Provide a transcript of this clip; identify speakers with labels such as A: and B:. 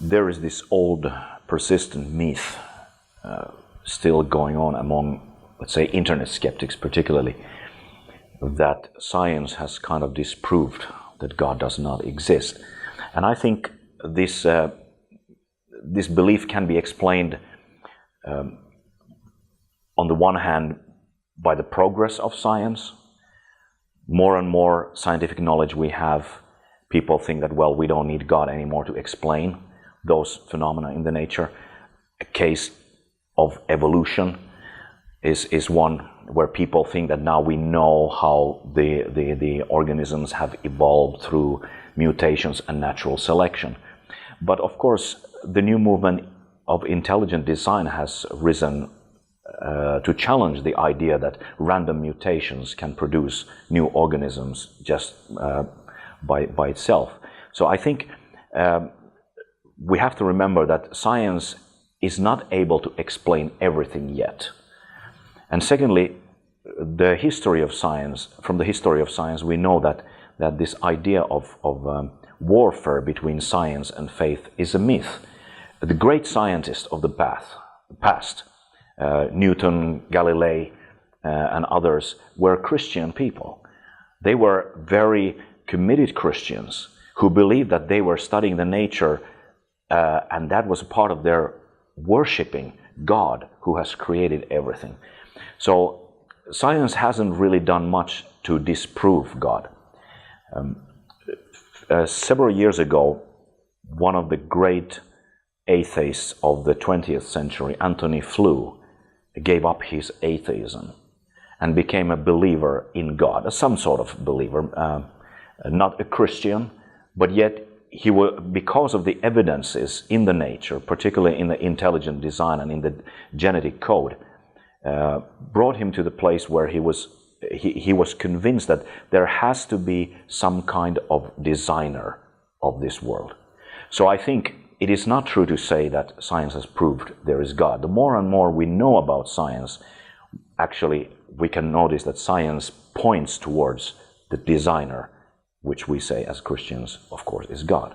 A: there is this old persistent myth still going on among, let's say, internet skeptics particularly, that science has kind of disproved that God does not exist. And I think this belief can be explained on the one hand by the progress of science. More and more scientific knowledge we have, people think that, well, we don't need God anymore to explain those phenomena in the nature. A case of evolution is one where people think that now we know how the organisms have evolved through mutations and natural selection. But of course, the new movement of intelligent design has risen to challenge the idea that random mutations can produce new organisms just by itself. So I think we have to remember that science is not able to explain everything yet. And secondly, from the history of science, we know that this idea of warfare between science and faith is a myth. The great scientists of the past, Newton, Galilei, and others, were Christian people. They were very committed Christians who believed that they were studying the nature, and that was part of their worshipping God who has created everything. So science hasn't really done much to disprove God. Several years ago, one of the great atheists of the 20th century, Antony Flew, gave up his atheism and became a believer in God, some sort of believer, not a Christian, but yet because of the evidences in the nature, particularly in the intelligent design and in the genetic code, brought him to the place where he was convinced that there has to be some kind of designer of this world. So I think it is not true to say that science has proved there is God. The more and more we know about science, actually we can notice that science points towards the designer, which we say as Christians, of course, is God.